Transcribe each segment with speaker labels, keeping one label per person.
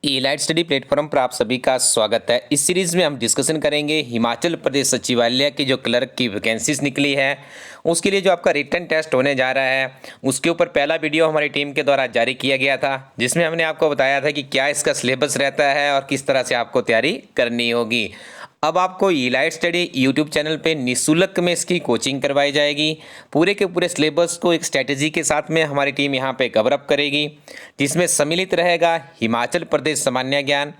Speaker 1: Elite study platform पर आप सभी का स्वागत है। इस सीरीज में हम डिस्कशन करेंगे हिमाचल प्रदेश सचिवालय की जो क्लर्क की वैकेंसीज निकली है उसके लिए जो आपका रिटन टेस्ट होने जा रहा है उसके ऊपर पहला वीडियो हमारी टीम के द्वारा जारी किया गया था, जिसमें हमने आपको बताया था कि क्या इसका सिलेबस रहता है और किस तरह से आपको तैयारी करनी होगी। अब आपको एलाइट स्टडी यूट्यूब चैनल पे निःशुल्क में इसकी कोचिंग करवाई जाएगी। पूरे के पूरे सिलेबस को एक स्ट्रैटेजी के साथ में हमारी टीम यहाँ पे कवर अप करेगी, जिसमें सम्मिलित रहेगा हिमाचल प्रदेश सामान्य ज्ञान,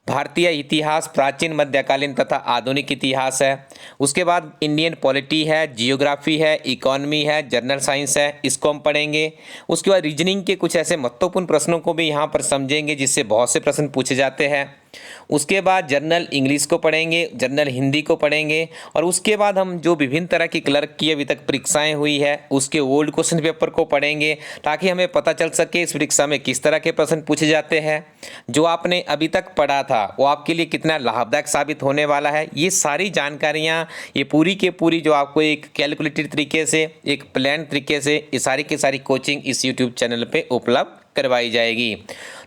Speaker 1: भारतीय इतिहास, प्राचीन मध्यकालीन तथा आधुनिक इतिहास है। उसके बाद इंडियन पॉलिटी है, जियोग्राफी है, इकोनॉमी है, जनरल साइंस है, इसको हम पढ़ेंगे। उसके बाद रीजनिंग के कुछ ऐसे महत्वपूर्ण प्रश्नों को भी यहाँ पर समझेंगे जिससे बहुत से प्रश्न पूछे जाते हैं। उसके बाद जनरल इंग्लिश को पढ़ेंगे, जनरल हिंदी को पढ़ेंगे और उसके बाद हम जो विभिन्न तरह की क्लर्क की अभी तक परीक्षाएं हुई है उसके ओल्ड क्वेश्चन पेपर को पढ़ेंगे, ताकि हमें पता चल सके इस परीक्षा में किस तरह के प्रश्न पूछे जाते हैं। जो आपने अभी तक पढ़ा था वो आपके लिए कितना लाभदायक साबित होने वाला है, ये सारी जानकारियाँ, ये पूरी के पूरी जो आपको एक कैलकुलेटेड तरीके से, एक प्लान तरीके से ये सारी की सारी कोचिंग इस यूट्यूब चैनल पे उपलब्ध करवाई जाएगी।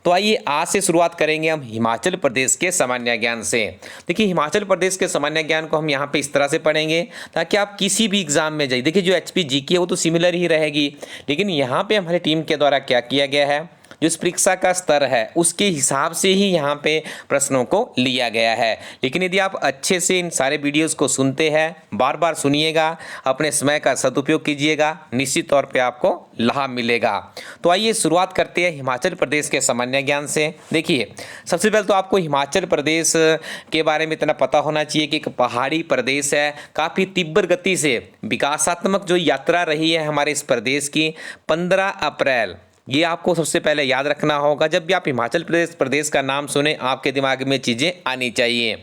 Speaker 1: तो आइए आज से शुरुआत करेंगे हम हिमाचल प्रदेश के सामान्य ज्ञान से। देखिए, हिमाचल प्रदेश के सामान्य ज्ञान को हम यहाँ पे इस तरह से पढ़ेंगे ताकि आप किसी भी एग्जाम में जाइए। देखिए, जो एचपी जीके है वो तो सिमिलर ही रहेगी, लेकिन यहाँ पे हमारी टीम के द्वारा क्या किया गया है, जो इस परीक्षा का स्तर है उसके हिसाब से ही यहाँ पे प्रश्नों को लिया गया है। लेकिन यदि आप अच्छे से इन सारे वीडियोस को सुनते हैं, बार बार सुनिएगा, अपने समय का सदुपयोग कीजिएगा, निश्चित तौर पे आपको लाभ मिलेगा। तो आइए शुरुआत करते हैं हिमाचल प्रदेश के सामान्य ज्ञान से। देखिए, सबसे पहले तो आपको हिमाचल प्रदेश के बारे में इतना पता होना चाहिए कि एक पहाड़ी प्रदेश है, काफ़ी तीव्र गति से विकासात्मक जो यात्रा रही है हमारे इस प्रदेश की। 15 अप्रैल ये आपको सबसे पहले याद रखना होगा। जब भी आप हिमाचल प्रदेश का नाम सुने आपके दिमाग में चीज़ें आनी चाहिए।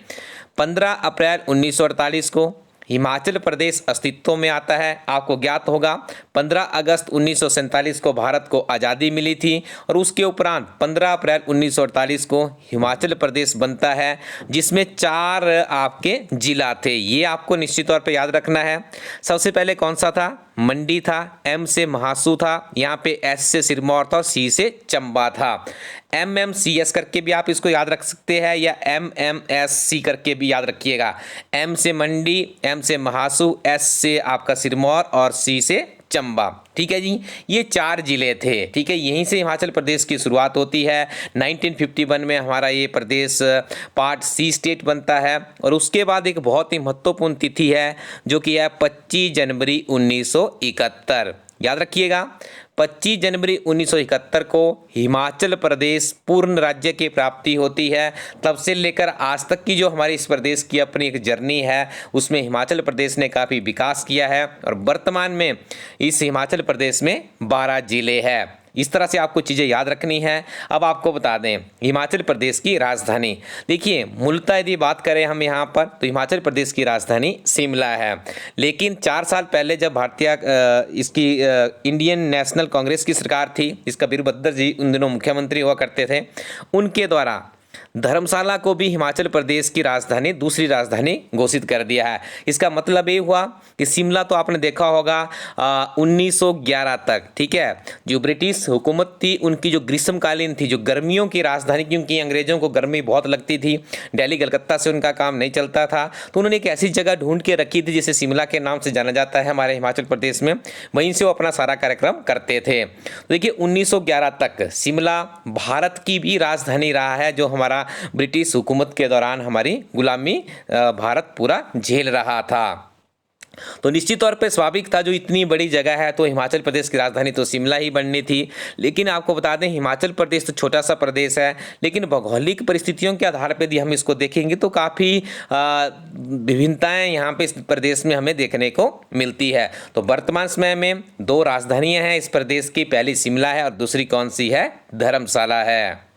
Speaker 1: 15 अप्रैल 1948 को हिमाचल प्रदेश अस्तित्व में आता है। आपको ज्ञात होगा 15 अगस्त 1947 को भारत को आज़ादी मिली थी और उसके उपरांत 15 अप्रैल 1948 को हिमाचल प्रदेश बनता है, जिसमें 4 आपके जिला थे। ये आपको निश्चित तौर पे याद रखना है। सबसे पहले कौन सा था? मंडी था, एम से महासू था, यहाँ पे एस से सिरमौर था और सी से चंबा था। MMCS करके भी आप इसको याद रख सकते हैं या MMSC करके भी याद रखिएगा। एम से मंडी, एम से महासू, एस से आपका सिरमौर और सी से चंबा। ठीक है जी, ये 4 जिले थे। ठीक है, यहीं से हिमाचल प्रदेश की शुरुआत होती है। 1951 में हमारा ये प्रदेश पार्ट सी स्टेट बनता है और उसके बाद एक बहुत ही महत्वपूर्ण तिथि है जो कि है 25 जनवरी 1971। याद रखिएगा, 25 जनवरी 1971 को हिमाचल प्रदेश पूर्ण राज्य की प्राप्ति होती है। तब से लेकर आज तक की जो हमारी इस प्रदेश की अपनी एक जर्नी है उसमें हिमाचल प्रदेश ने काफ़ी विकास किया है और वर्तमान में इस हिमाचल प्रदेश में 12 जिले हैं। इस तरह से आपको चीज़ें याद रखनी है। अब आपको बता दें हिमाचल प्रदेश की राजधानी। देखिए, मूलतः यदि बात करें हम यहाँ पर तो हिमाचल प्रदेश की राजधानी शिमला है, लेकिन 4 साल पहले जब इसकी इंडियन नेशनल कांग्रेस की सरकार थी, इसका वीरभद्र जी उन दिनों मुख्यमंत्री हुआ करते थे, उनके द्वारा धर्मशाला को भी हिमाचल प्रदेश की राजधानी, दूसरी राजधानी घोषित कर दिया है। इसका मतलब ये हुआ कि शिमला तो आपने देखा होगा 1911 तक, ठीक है, जो ब्रिटिश हुकूमत थी उनकी जो ग्रीष्मकालीन थी, जो गर्मियों की राजधानी, क्योंकि अंग्रेजों को गर्मी बहुत लगती थी, दिल्ली कलकत्ता से उनका काम नहीं चलता था, तो उन्होंने एक ऐसी जगह ढूंढ के रखी थी जिसे शिमला के नाम से जाना जाता है हमारे हिमाचल प्रदेश में। वहीं से वो अपना सारा कार्यक्रम करते थे। तो देखिए, 1911 तक शिमला भारत की भी राजधानी रहा है, जो हमारा ब्रिटिश हुकूमत के दौरान हमारी गुलामी भारत पूरा झेल रहा था। तो निश्चित तौर पे स्वाभाविक था, जो इतनी बड़ी जगह है तो हिमाचल प्रदेश की राजधानी तो शिमला ही बननी थी। लेकिन आपको बता दें हिमाचल प्रदेश तो छोटा सा प्रदेश है, लेकिन भौगोलिक परिस्थितियों के आधार पर यदि हम इसको देखेंगे तो काफ़ी विभिन्नताएं यहाँ पे इस प्रदेश में हमें देखने को मिलती है। तो वर्तमान समय में 2 राजधानियाँ हैं इस प्रदेश की, पहली शिमला है और दूसरी कौन सी है? धर्मशाला है।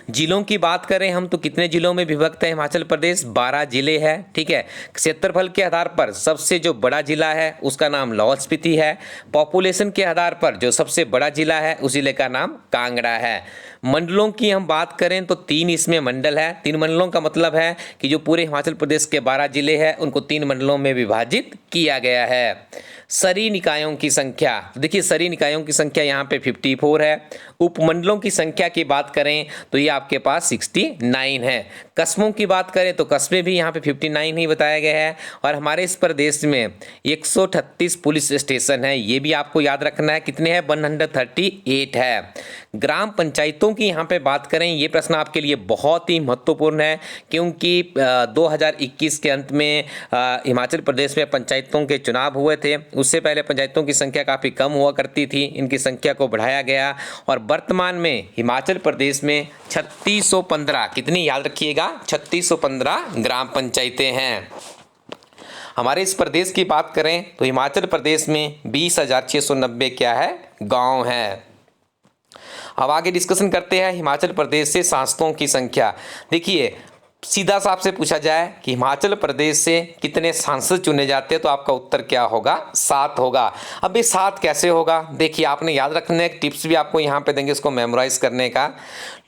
Speaker 1: जिलों की बात करें हम तो कितने जिलों में विभक्त है हिमाचल प्रदेश? 12 जिले हैं। ठीक है, क्षेत्रफल के आधार पर सबसे जो बड़ा जिला है उसका नाम लाहौल स्पीति है। पॉपुलेशन के आधार पर जो सबसे बड़ा जिला है उस जिले का नाम कांगड़ा है। मंडलों की हम बात करें तो 3 इसमें मंडल है। 3 मंडलों का मतलब है कि जो पूरे हिमाचल प्रदेश के 12 जिले हैं उनको 3 मंडलों में विभाजित किया गया है। शहरी निकायों की संख्या, देखिए शहरी निकायों की संख्या यहाँ पे 54 है। उपमंडलों की संख्या की बात करें तो ये आपके पास 69 है। कस्बों की बात करें तो कस्बे भी यहाँ पे 59 ही बताया गया है। और हमारे इस प्रदेश में 138 पुलिस स्टेशन है, ये भी आपको याद रखना है। कितने हैं? 138 है। ग्राम पंचायतों की यहाँ पे बात करें, ये प्रश्न आपके लिए बहुत ही महत्वपूर्ण है क्योंकि 2021 के अंत में हिमाचल प्रदेश में पंचायतों के चुनाव हुए थे। उससे पहले पंचायतों की संख्या काफ़ी कम हुआ करती थी, इनकी संख्या को बढ़ाया गया और वर्तमान में हिमाचल प्रदेश में 3615, कितनी याद रखिएगा, 3615 ग्राम पंचायतें हैं। हमारे इस प्रदेश की बात करें तो हिमाचल प्रदेश में 20,690 क्या है? गांव हैं। अब आगे डिस्कशन करते हैं हिमाचल प्रदेश से सांसदों की संख्या। देखिए सीधा सा आपसे पूछा जाए कि हिमाचल प्रदेश से कितने सांसद चुने जाते हैं तो आपका उत्तर क्या होगा? 7 होगा। अब ये 7 कैसे होगा? देखिए आपने याद रखना, एक टिप्स भी आपको यहाँ पे देंगे इसको मेमोराइज करने का।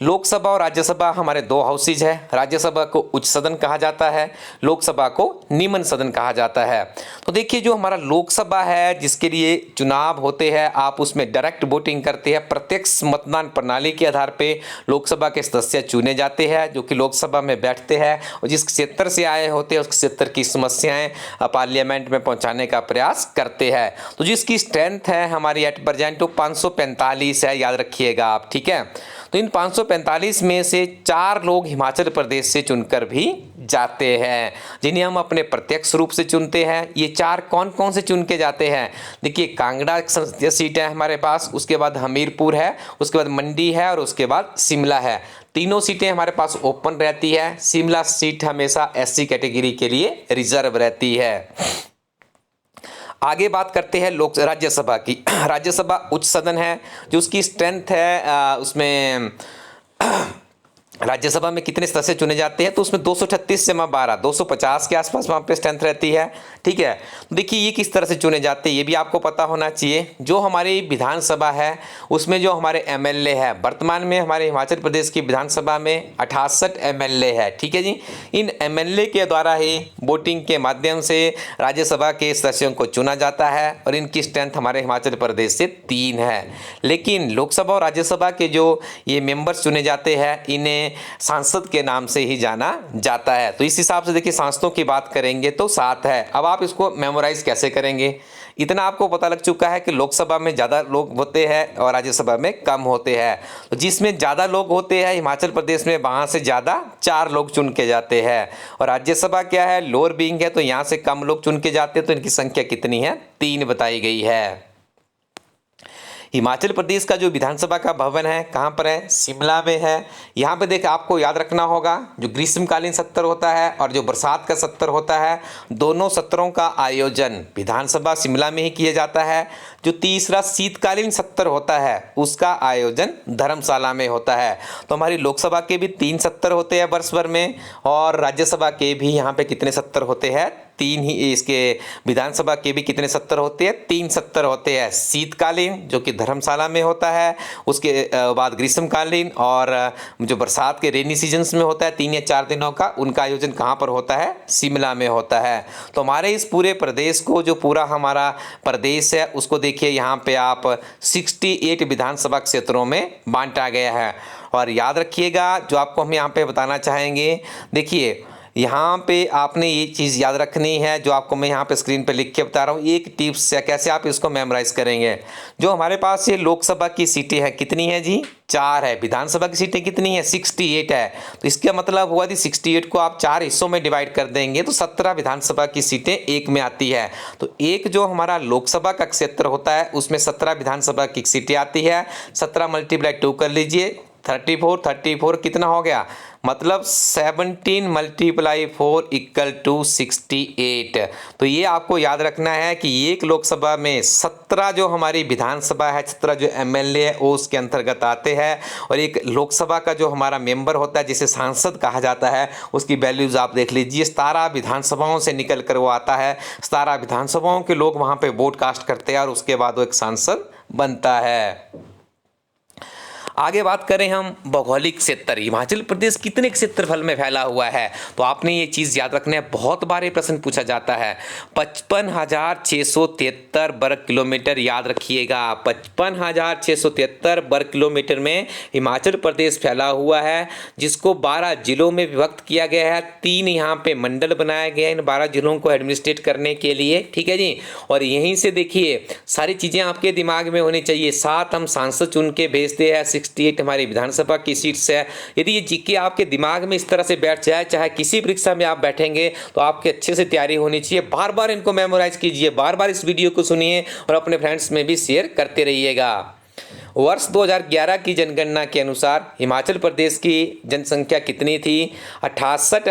Speaker 1: लोकसभा और राज्यसभा हमारे 2 हाउसेज है। राज्यसभा को उच्च सदन कहा जाता है, लोकसभा को निम्न सदन कहा जाता है। तो देखिए जो हमारा लोकसभा है जिसके लिए चुनाव होते हैं, आप उसमें डायरेक्ट वोटिंग करते हैं, प्रत्यक्ष मतदान प्रणाली के आधार पर लोकसभा के सदस्य चुने जाते हैं जो कि लोकसभा में बैठते हैं और जिस क्षेत्र से आए होते हैं उस क्षेत्र की समस्याएं पार्लियामेंट में पहुंचाने का प्रयास करते हैं। तो जिसकी स्ट्रेंथ है हमारी एट प्रेजेंट 545 है, याद रखिएगा आप, ठीक है। तो इन 545 में से 4 लोग हिमाचल प्रदेश से चुनकर भी जाते हैं जिन्हें हम अपने प्रत्यक्ष रूप से चुनते हैं। ये 4 कौन कौन से चुन के जाते हैं? देखिए कांगड़ा संसदीय सीट है हमारे पास, उसके बाद हमीरपुर है, उसके बाद मंडी है और उसके बाद शिमला है। तीनों सीटें हमारे पास ओपन रहती है। शिमला सीट हमेशा SC कैटेगरी के लिए रिजर्व रहती है। आगे बात करते हैं राज्यसभा की। राज्यसभा उच्च सदन है जो उसकी स्ट्रेंथ है उसमें राज्यसभा में कितने सदस्य चुने जाते हैं तो उसमें 238 से 12 250 के आसपास वहाँ पे स्ट्रेंथ रहती है, ठीक है। देखिए ये किस तरह से चुने जाते हैं ये भी आपको पता होना चाहिए। जो हमारी विधानसभा है उसमें जो हमारे MLA है, वर्तमान में हमारे हिमाचल प्रदेश की विधानसभा में 68 MLA है, ठीक है जी। इन MLA के द्वारा ही वोटिंग के माध्यम से राज्यसभा के सदस्यों को चुना जाता है और इनकी स्ट्रेंथ हमारे हिमाचल प्रदेश से 3 है। लेकिन लोकसभा और राज्यसभा के जो ये मेंबर्स चुने जाते हैं इन्हें सांसद के नाम से ही जाना जाता है। तो इस हिसाब से देखिए सांसदों की बात करेंगे तो 7 है। अब आप इसको मेमोराइज कैसे करेंगे? इतना आपको पता लग चुका है कि लोकसभा में ज़्यादा लोग होते हैं और राज्यसभा में कम होते हैं। तो जिसमें ज़्यादा लोग होते हैं हिमाचल प्रदेश में वहाँ से ज़्यादा 4 लोग चुन के जाते हैं। और राज्यसभा क्या है? लोअर बीइंग है, तो यहाँ से कम लोग चुन के जाते हैं। तो इनकी संख्या कितनी है? 3 बताई गई है। हिमाचल प्रदेश का जो विधानसभा का भवन है कहाँ पर है? शिमला में है। यहाँ पे देख आपको याद रखना होगा जो ग्रीष्मकालीन सत्र होता है और जो बरसात का सत्र होता है, दोनों सत्रों का आयोजन विधानसभा शिमला में ही किया जाता है। जो तीसरा शीतकालीन सत्र होता है उसका आयोजन धर्मशाला में होता है। तो हमारी लोकसभा के भी 3 सत्र होते हैं वर्ष भर में और राज्यसभा के भी यहाँ पे कितने सत्र होते हैं? 3 ही। इसके विधानसभा के भी कितने सत्र होते हैं? 3 सत्र होते हैं। शीतकालीन जो कि धर्मशाला में होता है, उसके बाद ग्रीष्मकालीन और जो बरसात के रेनी सीजन्स में होता है 3 या 4 दिनों का, उनका आयोजन कहाँ पर होता है? शिमला में होता है। तो हमारे इस पूरे प्रदेश को, जो पूरा हमारा प्रदेश है उसको देखिए यहाँ पे आप 68 विधानसभा क्षेत्रों में बांटा गया है। और याद रखिएगा जो आपको हम यहाँ पे बताना चाहेंगे, देखिए यहाँ पे आपने ये चीज़ याद रखनी है जो आपको मैं यहाँ पे स्क्रीन पे लिख के बता रहा हूँ। एक टिप्स है कैसे आप इसको मेमोराइज करेंगे। जो हमारे पास ये लोकसभा की सीटें हैं कितनी है जी? 4 है। विधानसभा की सीटें कितनी है? 68 है। तो इसका मतलब हुआ थी 68 को आप 4 हिस्सों में डिवाइड कर देंगे तो 17 विधानसभा की सीटें एक में आती है। तो एक जो हमारा लोकसभा का क्षेत्र होता है उसमें 17 विधानसभा की सीटें आती है। 17 × 2 कर लीजिए, 34 कितना हो गया? मतलब 17 × 4 = 68। तो ये आपको याद रखना है कि एक लोकसभा में 17 जो हमारी विधानसभा है, 17 जो MLA है वो उसके अंतर्गत आते हैं। और एक लोकसभा का जो हमारा मेंबर होता है जिसे सांसद कहा जाता है, उसकी वैल्यूज़ आप देख लीजिए। 17 विधानसभाओं से निकल कर वो आता है। 17 विधानसभाओं के लोग वहाँ पे वोट कास्ट करते हैं और उसके बाद वो एक सांसद बनता है। आगे बात करें हम भौगोलिक क्षेत्र, हिमाचल प्रदेश कितने क्षेत्रफल में फैला हुआ है, तो आपने ये चीज़ याद रखना है, बहुत बार ये प्रश्न पूछा जाता है। 55,673 वर्ग किलोमीटर, याद रखिएगा 55,673 वर्ग किलोमीटर में हिमाचल प्रदेश फैला हुआ है, जिसको 12 जिलों में विभक्त किया गया है। 3 यहाँ पे मंडल बनाया गया है इन 12 जिलों को एडमिनिस्ट्रेट करने के लिए, ठीक है जी। और यहीं से देखिए सारी चीज़ें आपके दिमाग में होनी चाहिए। 7 हम सांसद चुन के भेजते हैं, 68 हमारी विधानसभा की सीट्स है। यदि ये जीके आपके दिमाग में इस तरह से बैठ जाए, चाहे किसी परीक्षा में आप बैठेंगे, तो आपके अच्छे से तैयारी होनी चाहिए। बार बार इनको मेमोराइज कीजिए, बार बार इस वीडियो को सुनिए और अपने फ्रेंड्स में भी शेयर करते रहिएगा। वर्ष 2011 की जनगणना के अनुसार हिमाचल प्रदेश की जनसंख्या कितनी थी? 68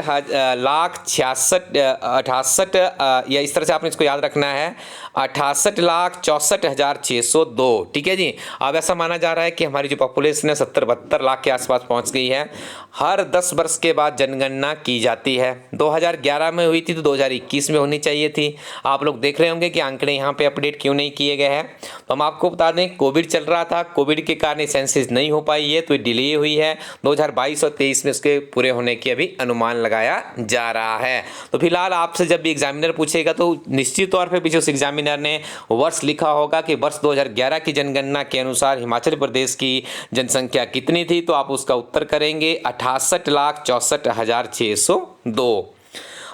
Speaker 1: या इस तरह से आपने इसको याद रखना है, 68,64,602, ठीक है जी। अब ऐसा माना जा रहा है कि हमारी जो पॉपुलेशन है 70-72 लाख के आसपास पहुंच गई है। हर 10 वर्ष के बाद जनगणना की जाती है। 2011 में हुई थी तो 2021 में होनी चाहिए थी। आप लोग देख रहे होंगे कि आंकड़े यहाँ पे अपडेट क्यों नहीं किए गए हैं। तो हम आपको बता दें, कोविड चल रहा था, कोविड के कारण सेंसस नहीं हो पाई है, तो डिले हुई है। 2022 और 23 में इसके पूरे होने की अभी अनुमान लगाया जा रहा है। तो फिलहाल आपसे जब भी एग्जामिनर पूछेगा तो निश्चित तौर पे पीछे उस एग्जामिनर ने वर्ष लिखा होगा कि वर्ष 2011 की जनगणना के अनुसार हिमाचल प्रदेश की जनसंख्या कितनी थी, तो आप उसका उत्तर करेंगे 68,64,602।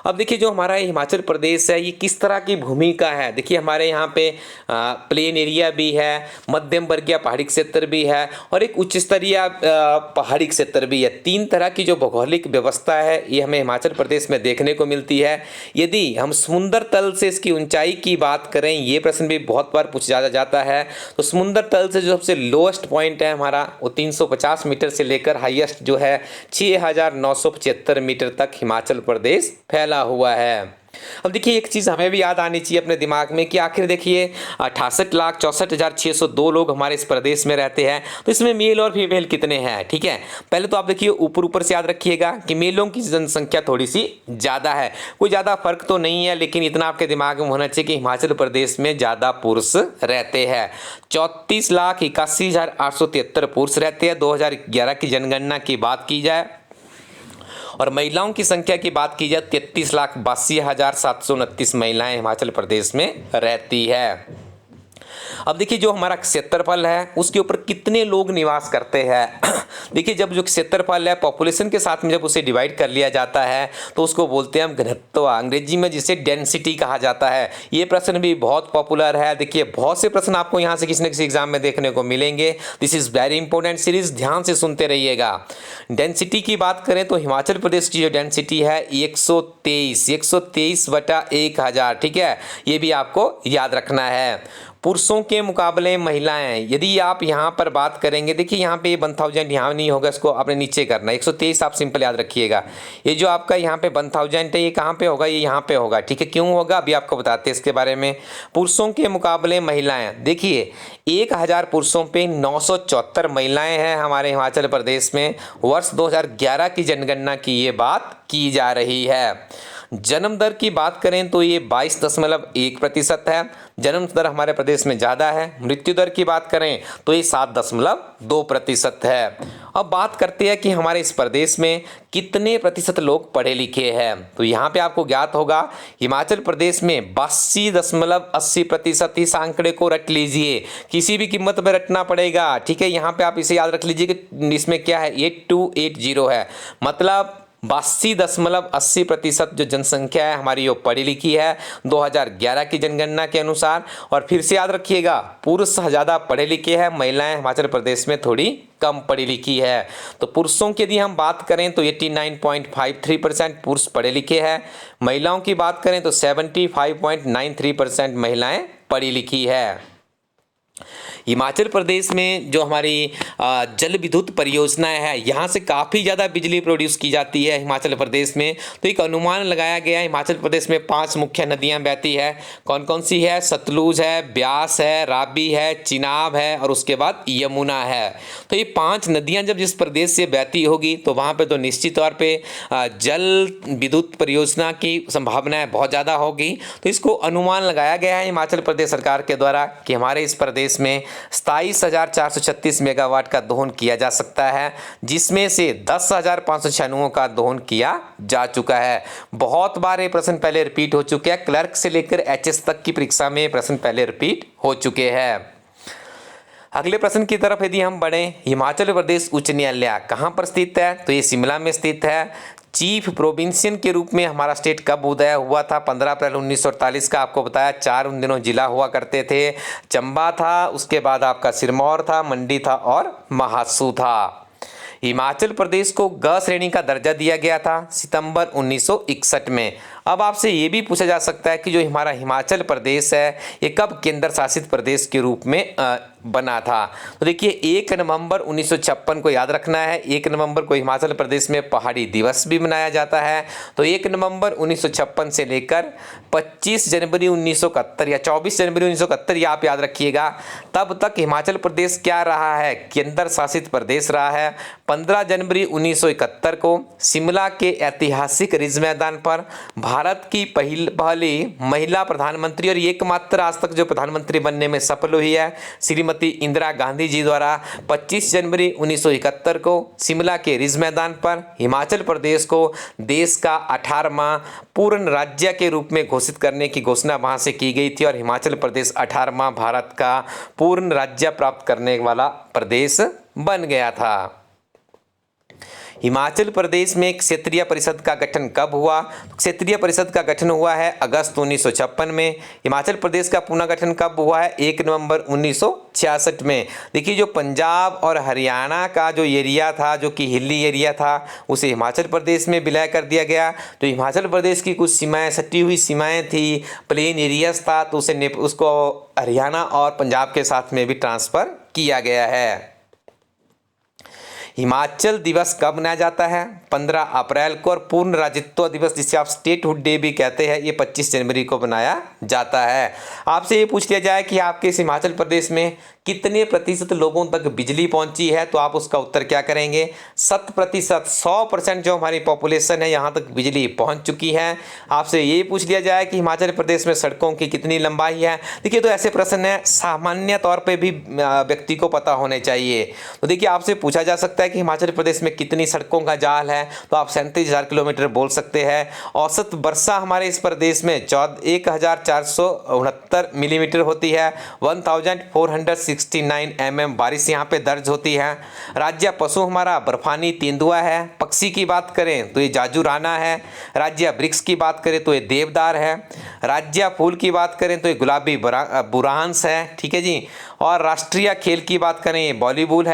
Speaker 1: अब देखिए जो हमारा हिमाचल प्रदेश है ये किस तरह की भूमि का है। देखिए हमारे यहाँ पे प्लेन एरिया भी है, मध्यम वर्गीय पहाड़ी क्षेत्र भी है और एक उच्च स्तरीय पहाड़ी क्षेत्र भी है। 3 तरह की जो भौगोलिक व्यवस्था है ये हमें हिमाचल प्रदेश में देखने को मिलती है। यदि हम समुद्र तल से इसकी ऊंचाई की बात करें, ये प्रश्न भी बहुत बार पूछा जाता है, तो समुद्र तल से जो सबसे लोएस्ट पॉइंट है हमारा वो 350 मीटर से लेकर हाईएस्ट जो है 6,975 मीटर तक हिमाचल प्रदेश फैला हुआ है। अब देखिए एक चीज़ हमें भी याद आनी चाहिए अपने दिमाग में कि आखिर देखिए 68,64,602 लोग हमारे इस प्रदेश में रहते हैं, तो इसमें मेल और फीमेल कितने हैं, ठीक है। पहले तो आप देखिए ऊपर से याद रखिएगा कि मेलों की जनसंख्या थोड़ी सी ज़्यादा है, कोई ज़्यादा फर्क तो नहीं है, लेकिन इतना आपके दिमाग में होना चाहिए कि हिमाचल प्रदेश में ज़्यादा पुरुष रहते हैं। 34,81,873 पुरुष रहते हैं 2011 की जनगणना की बात की जाए। और महिलाओं की संख्या की बात की जाए 33,82,729 महिलाएं हिमाचल प्रदेश में रहती है। अब देखिए जो हमारा क्षेत्रफल है उसके ऊपर कितने लोग निवास करते हैं। देखिए जब जो क्षेत्रफल है पॉपुलेशन के साथ में जब उसे डिवाइड कर लिया जाता है तो उसको बोलते हैं हम घनत्व, अंग्रेजी में जिसे डेंसिटी कहा जाता है। ये प्रश्न भी बहुत पॉपुलर है। देखिए बहुत से प्रश्न आपको यहाँ से किसी न किसी एग्जाम में देखने को मिलेंगे। This is very important series, ध्यान से सुनते रहिएगा। डेंसिटी की बात करें तो हिमाचल प्रदेश की जो डेंसिटी है 123/1000, ठीक है, ये भी आपको याद रखना है। पुरुषों के मुकाबले महिलाएं, यदि आप यहाँ पर बात करेंगे, देखिए यहाँ पे 1000 यहाँ नहीं होगा, इसको आपने नीचे करना है। 123 आप सिंपल याद रखिएगा। ये जो आपका यहाँ पे 1000 है ये कहाँ पे होगा, ये यहाँ पे होगा, ठीक है। क्यों होगा अभी आपको बताते हैं इसके बारे में। पुरुषों के मुकाबले महिलाएं, देखिए 1000 पुरुषों पे 974 महिलाएं हैं हमारे हिमाचल प्रदेश में। वर्ष 2011 की जनगणना की ये बात की जा रही है। जन्म दर की बात करें तो ये 22.1% है, जन्म दर हमारे प्रदेश में ज़्यादा है। मृत्यु दर की बात करें तो ये 7.2% है। अब बात करते हैं कि हमारे इस प्रदेश में कितने प्रतिशत लोग पढ़े लिखे हैं, तो यहाँ पे आपको ज्ञात होगा हिमाचल प्रदेश में 82.80%। इस आंकड़े को रट लीजिए, किसी भी कीमत में रटना पड़ेगा, ठीक है। यहाँ पे आप इसे याद रख लीजिए कि इसमें क्या है 8280 है, मतलब 82.80% जो जनसंख्या है हमारी वो पढ़ी लिखी है 2011 की जनगणना के अनुसार। और फिर से याद रखिएगा पुरुष ज़्यादा पढ़े लिखे हैं, महिलाएं हिमाचल प्रदेश में थोड़ी कम पढ़ी लिखी है। तो पुरुषों की यदि हम बात करें तो 89.53% पुरुष पढ़े लिखे हैं। महिलाओं की बात करें तो 75.93% महिलाएं पढ़ी लिखी है। हिमाचल प्रदेश में जो हमारी जल विद्युत परियोजनाएं हैं, यहाँ से काफ़ी ज़्यादा बिजली प्रोड्यूस की जाती है हिमाचल प्रदेश में। तो एक अनुमान लगाया गया है हिमाचल प्रदेश में 5 मुख्य नदियाँ बहती है। कौन कौन सी है? सतलुज है, ब्यास है, रावी है, चिनाब है और उसके बाद यमुना है। तो ये 5 नदियाँ जब जिस प्रदेश से बहती होगी तो वहाँ पर तो निश्चित तौर पर जल विद्युत परियोजना की संभावनाएँ बहुत ज़्यादा होगी। तो इसको अनुमान लगाया गया है हिमाचल प्रदेश सरकार के द्वारा कि हमारे इस प्रदेश में 27,436 मेगावाट का दोहन किया जा सकता है, जिसमें से 10,596 का दोहन किया जा चुका है। बहुत बार ये प्रश्न पहले रिपीट हो चुके हैं, क्लर्क से लेकर एचएस तक की परीक्षा में प्रश्न पहले रिपीट हो चुके हैं। अगले प्रश्न की तरफ यदि हम बढ़ें, हिमाचल प्रदेश उच्च न्यायालय कहाँ पर स्थित है? तो ये शिमला में स्थित है। चीफ प्रोविंशियन के रूप में हमारा स्टेट कब उदय हुआ था? 15 अप्रैल 1948 का आपको बताया। 4 उन दिनों जिला हुआ करते थे। चंबा था, उसके बाद आपका सिरमौर था, मंडी था और महासू था। हिमाचल प्रदेश को ग श्रेणी का दर्जा दिया गया था सितंबर 1961 में। अब आपसे ये भी पूछा जा सकता है कि जो हमारा हिमाचल प्रदेश है ये कब केंद्र शासित प्रदेश के रूप में बना था? तो देखिए 1 नवंबर 1956 को याद रखना है। 1 नवंबर को हिमाचल प्रदेश में पहाड़ी दिवस भी मनाया जाता है। तो 1 नवंबर 1956 से लेकर 25 जनवरी 1971 या 24 जनवरी 1971 ये आप याद रखिएगा, तब तक हिमाचल प्रदेश क्या रहा है? केंद्र शासित प्रदेश रहा है। 15 जनवरी 1971 को शिमला के ऐतिहासिक रिज मैदान पर भारत की पहली महिला प्रधानमंत्री और एकमात्र आज तक जो प्रधानमंत्री बनने में सफल हुई है श्रीमती इंदिरा गांधी जी द्वारा 25 जनवरी 1971 को शिमला के रिज मैदान पर हिमाचल प्रदेश को देश का 18वां पूर्ण राज्य के रूप में घोषित करने की घोषणा वहां से की गई थी और हिमाचल प्रदेश 18वां भारत का पूर्ण राज्य प्राप्त करने वाला प्रदेश बन गया था। हिमाचल प्रदेश में क्षेत्रीय परिषद का गठन कब हुआ? क्षेत्रीय परिषद का गठन हुआ है अगस्त 1956 में। हिमाचल प्रदेश का पुनर्गठन कब हुआ है? 1 नवंबर 1966 में। देखिए जो पंजाब और हरियाणा का जो एरिया था, जो कि हिली एरिया था, उसे हिमाचल प्रदेश में विलय कर दिया गया। तो हिमाचल प्रदेश की कुछ सीमाएं, सटी हुई सीमाएं थी, प्लेन एरियाज था, तो उसको हरियाणा और पंजाब के साथ में भी ट्रांसफर किया गया है। हिमाचल दिवस कब मनाया जाता है? 15 अप्रैल को। और पूर्ण राज्यत्व दिवस जिसे आप स्टेटहुड डे भी कहते हैं, ये 25 जनवरी को मनाया जाता है। आपसे ये पूछ लिया जाए कि आपके इस हिमाचल प्रदेश में कितने प्रतिशत लोगों तक बिजली पहुंची है, तो आप उसका उत्तर क्या करेंगे? 100%, 100% जो हमारी पॉपुलेशन है यहाँ तक बिजली पहुंच चुकी है। आपसे ये पूछ लिया जाए कि हिमाचल प्रदेश में सड़कों की कितनी लंबाई है। देखिए तो ऐसे प्रश्न है सामान्य तौर पे भी व्यक्ति को पता होने चाहिए। तो देखिए आपसे पूछा जा सकता है कि हिमाचल प्रदेश में कितनी सड़कों का जाल है, तो आप 37,000 किलोमीटर बोल सकते हैं। औसत वर्षा हमारे इस प्रदेश में 14,469 मिलीमीटर होती है। 1,469 mm बारिश यहाँ पे दर्ज होती है। राज्य पशु हमारा बर्फानी तेंदुआ है। पक्षी की बात करें तो ये जाजूराना है। राज्य वृक्ष की बात करें तो ये देवदार है। राज्य फूल की बात करें तो ये गुलाबी बुरांस है, ठीक है जी। और राष्ट्रीय खेल की बात करें वॉलीबॉल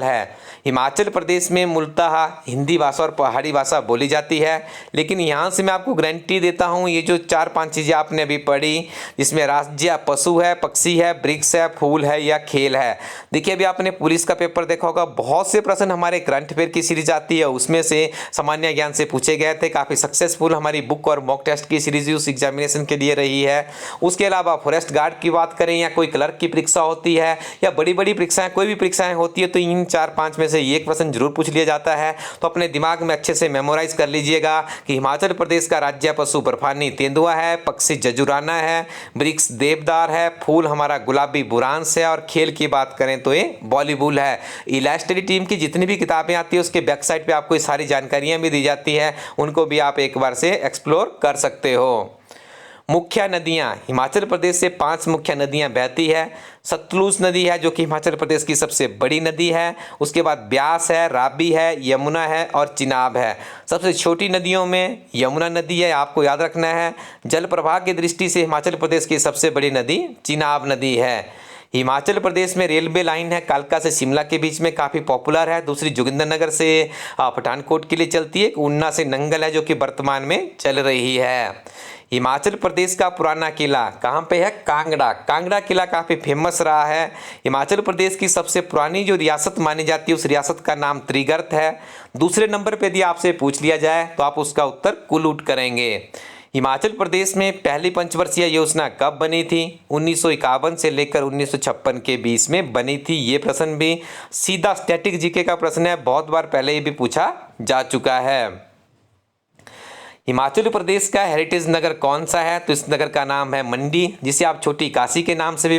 Speaker 1: है। हिमाचल प्रदेश में मूलतः हिंदी भाषा और पहाड़ी भाषा बोली जाती है, लेकिन यहाँ से मैं आपको गारंटी देता हूँ ये जो 4-5 चीज़ें आपने अभी पढ़ी, जिसमें राज्य पशु है, पक्षी है, वृक्ष है, फूल है या खेल है। देखिए अभी आपने पुलिस का पेपर देखा होगा, बहुत से प्रश्न हमारे करंट अफेयर की सीरीज आती है, उसमें से सामान्य ज्ञान से पूछे गए थे। काफ़ी सक्सेसफुल हमारी बुक और मॉक टेस्ट की सीरीज उस एग्जामिनेशन के लिए रही है। उसके अलावा फॉरेस्ट गार्ड की बात करें या कोई क्लर्क की परीक्षा होती है या बड़ी बड़ी परीक्षाएं, कोई भी परीक्षाएं होती है, तो इन 4-5 में से एक प्रश्न जरूर पूछ लिया जाता है। तो अपने दिमाग में अच्छे से मेमोराइज कर लीजिएगा कि हिमाचल प्रदेश का राज्य पशु बर्फानी तेंदुआ है, पक्षी जजुराना है, वृक्ष देवदार है, फूल हमारा गुलाबी बुरांस है और खेल की बात करें तो ये वॉलीबॉल है। इलास्ट्री टीम की जितनी भी किताबें आती है उसके बैक साइड पे आपको ये सारी जानकारियां भी दी जाती है, उनको भी आप एक बार से एक्सप्लोर कर सकते हो। मुख्य नदियां, हिमाचल प्रदेश से 5 मुख्य नदियां बहती है। सतलुज नदी है जो कि हिमाचल प्रदेश की सबसे बड़ी नदी है। उसके बाद ब्यास है, रावी है, यमुना है और चिनाब है। सबसे छोटी नदियों में यमुना नदी है, आपको याद रखना है। जल प्रवाह की दृष्टि से हिमाचल प्रदेश की सबसे बड़ी नदी चिनाब नदी है। हिमाचल प्रदेश में रेलवे लाइन है कालका से शिमला के बीच में, काफ़ी पॉपुलर है। दूसरी जोगिंद्रनगर से पठानकोट के लिए चलती है। ऊना से नंगल है जो कि वर्तमान में चल रही है। हिमाचल प्रदेश का पुराना किला कहाँ पे है? कांगड़ा। कांगड़ा किला काफ़ी फेमस रहा है। हिमाचल प्रदेश की सबसे पुरानी जो रियासत मानी जाती है उस रियासत का नाम त्रिगर्त है। दूसरे नंबर पे यदि आपसे पूछ लिया जाए तो आप उसका उत्तर कुल्लूट करेंगे। हिमाचल प्रदेश में पहली पंचवर्षीय योजना कब बनी थी? 1951 से लेकर 1956 के बीच में बनी थी। ये प्रश्न भी सीधा स्टैटिक जीके का प्रश्न है, बहुत बार पहले ये भी पूछा जा चुका है। हिमाचल प्रदेश का हेरिटेज नगर कौन सा है? तो इस नगर का नाम है मंडी, जिसे आप छोटी काशी के नाम से भी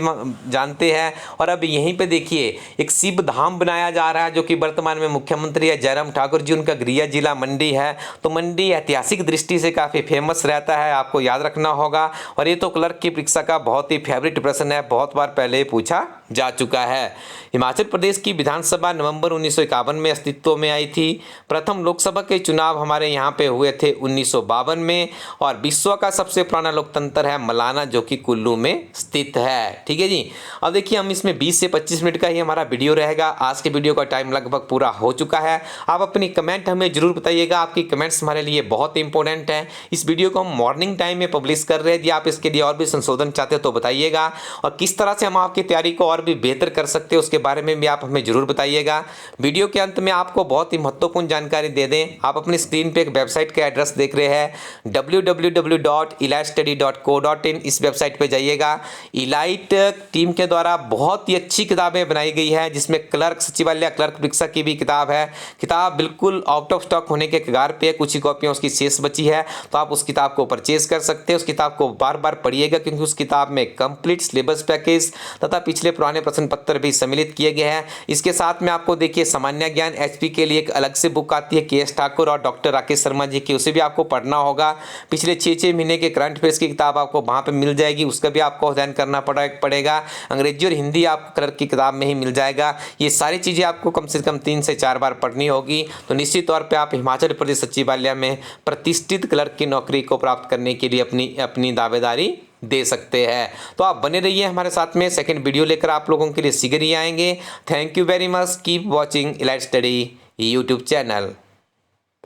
Speaker 1: जानते हैं। और अब यहीं पे देखिए एक शिव धाम बनाया जा रहा है, जो कि वर्तमान में मुख्यमंत्री है जयराम ठाकुर जी, उनका गृह जिला मंडी है। तो मंडी ऐतिहासिक दृष्टि से काफ़ी फेमस रहता है, आपको याद रखना होगा। और ये तो क्लर्क की परीक्षा का बहुत ही फेवरेट प्रश्न है, बहुत बार पहले पूछा जा चुका है। हिमाचल प्रदेश की विधानसभा नवंबर 1951 में अस्तित्व में आई थी। प्रथम लोकसभा के चुनाव हमारे यहाँ पे हुए थे 1952 में। और विश्व का सबसे पुराना लोकतंत्र है मलाना, जो कि कुल्लू में स्थित है। ठीक है जी। अब देखिए हम इसमें 20 से 25 मिनट का ही हमारा वीडियो रहेगा। आज के वीडियो का टाइम लगभग पूरा हो चुका है। आप अपनी कमेंट हमें जरूर बताइएगा, आपकी कमेंट्स हमारे लिए बहुत इंपॉर्टेंट है। इस वीडियो को हम मॉर्निंग टाइम में पब्लिश कर रहे हैं। यदि आप इसके लिए और भी संशोधन चाहते हो तो बताइएगा, और किस तरह से हम आपकी तैयारी को और भी बेहतर कर सकते हैं उसके बारे में भी आप हमें जरूर बताइएगा। वीडियो के अंत में आपको बहुत ही महत्वपूर्ण जानकारी दे दें, आप अपनी स्क्रीन पे एक वेबसाइट का एड्रेस देख रहे हैं www.elitestudy.co.in। इस वेबसाइट पे जाइएगा। इलाइट टीम के द्वारा बहुत ही अच्छी किताबें बनाई गई है, जिसमें क्लर्क सचिवालय क्लर्क परीक्षा की भी किताब है। किताब बिल्कुल आउट ऑफ स्टॉक होने के कगार पे, कुछ ही कॉपियाँ उसकी शेष बची है, तो आप उस किताब को परचेज कर सकते हैं। उस किताब को बार बार पढ़िएगा, क्योंकि उस किताब में कंप्लीट सिलेबस पैकेज तथा पिछले पुराने प्रश्न पत्र भी सम्मिलित किए गए हैं। इसके साथ में आपको देखिए सामान्य ज्ञान एचपी के लिए एक अलग से बुक आती है के एस ठाकुर और डॉक्टर राकेश शर्मा जी की, उसे भी आपको पढ़ना होगा। पिछले 6 महीने के करंट अफेयर्स की किताब आपको वहाँ पे मिल जाएगी, उसका भी आपको अध्ययन करना पड़ेगा। अंग्रेजी और हिंदी आपको क्लर्क की किताब में ही मिल जाएगा। ये सारी चीज़ें आपको कम से कम 3 से 4 बार पढ़नी होगी। तो निश्चित तौर पर आप हिमाचल प्रदेश सचिवालय में प्रतिष्ठित क्लर्क की नौकरी को प्राप्त करने के लिए अपनी दावेदारी दे सकते हैं। तो आप बने रहिए हमारे साथ में, सेकंड वीडियो लेकर आप लोगों के लिए शीघ्र ही आएंगे। Thank you very much, keep watching elite study YouTube channel.